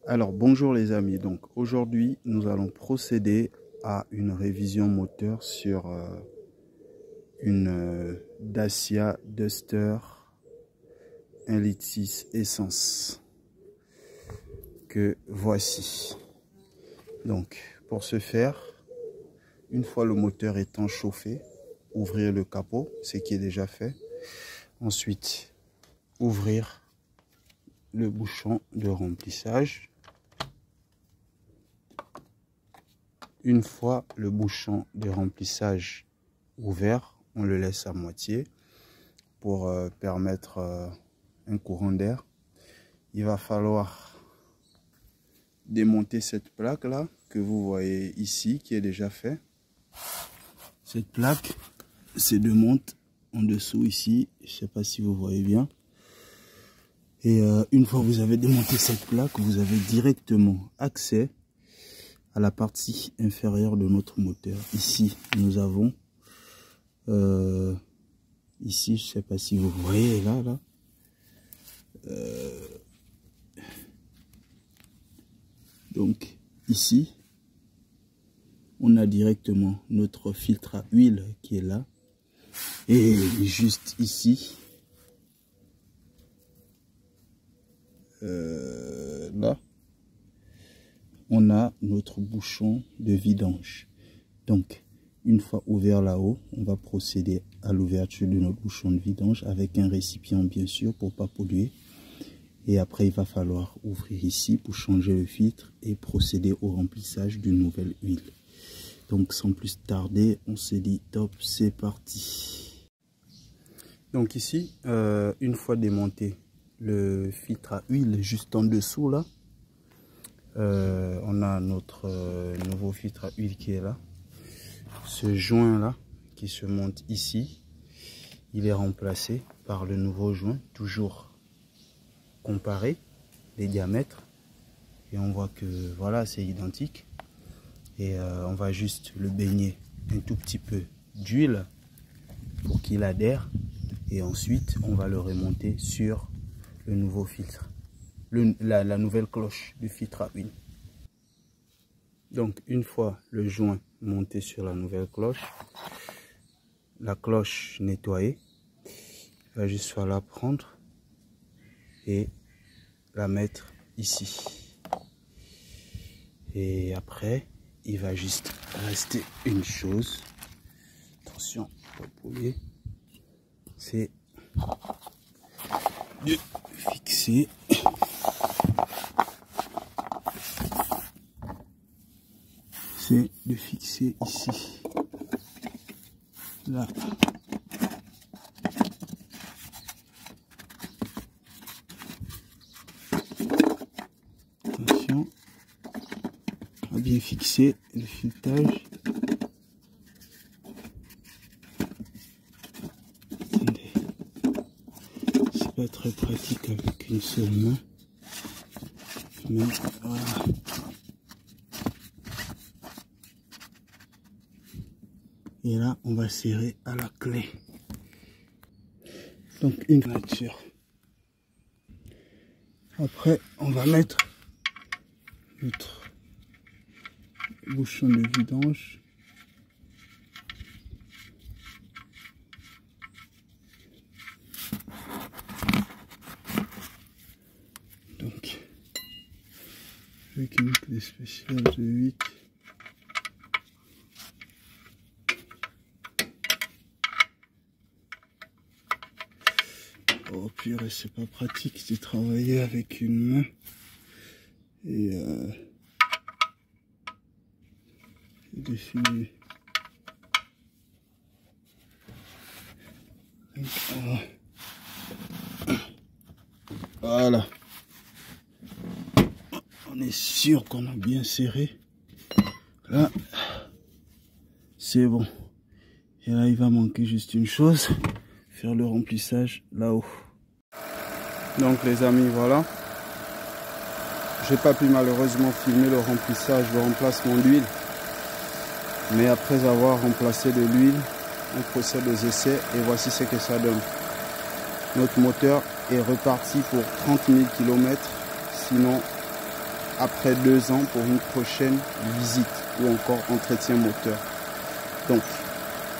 Alors bonjour les amis, donc aujourd'hui nous allons procéder à une révision moteur sur une Dacia Duster 1,6 litre essence que voici. Donc pour ce faire, une fois le moteur étant chauffé, ouvrir le capot, ce qui est déjà fait. Ensuite ouvrir le bouchon de remplissage. Une fois le bouchon de remplissage ouvert, on le laisse à moitié pour permettre un courant d'air. Il va falloir démonter cette plaque là que vous voyez ici qui est déjà fait. Cette plaque se démonte en dessous ici, je ne sais pas si vous voyez bien. Et une fois que vous avez démonté cette plaque, vous avez directement accès à la partie inférieure de notre moteur. Ici, nous avons, ici, je ne sais pas si vous voyez, là, donc ici, on a directement notre filtre à huile qui est là. Et juste ici, là, on a notre bouchon de vidange. Donc, une fois ouvert là-haut, on va procéder à l'ouverture de notre bouchon de vidange avec un récipient, bien sûr, pour ne pas polluer. Et après, il va falloir ouvrir ici pour changer le filtre et procéder au remplissage d'une nouvelle huile. Donc, sans plus tarder, on se dit top, c'est parti. Donc ici, une fois démonté le filtre à huile juste en dessous là, on a notre nouveau filtre à huile qui est là. Ce joint là qui se monte ici, il est remplacé par le nouveau joint, toujours comparé les diamètres, et on voit que voilà, c'est identique. Et on va juste le baigner un tout petit peu d'huile pour qu'il adhère, et ensuite on va le remonter sur le nouveau filtre, la nouvelle cloche du filtre à huile. Donc une fois le joint monté sur la nouvelle cloche, la cloche nettoyée, il va juste falloir prendre et la mettre ici. Et après, il va juste rester une chose, attention, pas polluer, c'est de fixer ici, là. Attention à bien fixer le filetage. C'est pas très pratique avec une seule main, mais voilà. Et là, on va serrer à la clé. Donc, une nature. Après, on va mettre notre bouchon de vidange. Donc, avec une clé spéciale de 8. Oh purée, c'est pas pratique de travailler avec une main. Et défiler. Voilà. On est sûr qu'on a bien serré. Là, c'est bon. Et là, il va manquer juste une chose. Faire le remplissage là-haut. Donc les amis, voilà. J'ai pas pu malheureusement filmer le remplissage, le remplacement d'huile. Mais après avoir remplacé de l'huile, on procède aux essais et voici ce que ça donne. Notre moteur est reparti pour 30 000 km, sinon après 2 ans pour une prochaine visite ou encore entretien moteur. Donc,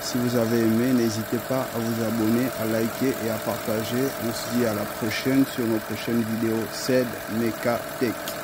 si vous avez aimé, n'hésitez pas à vous abonner, à liker et à partager. On se dit à la prochaine sur nos prochaines vidéos. C'est Meka Tech.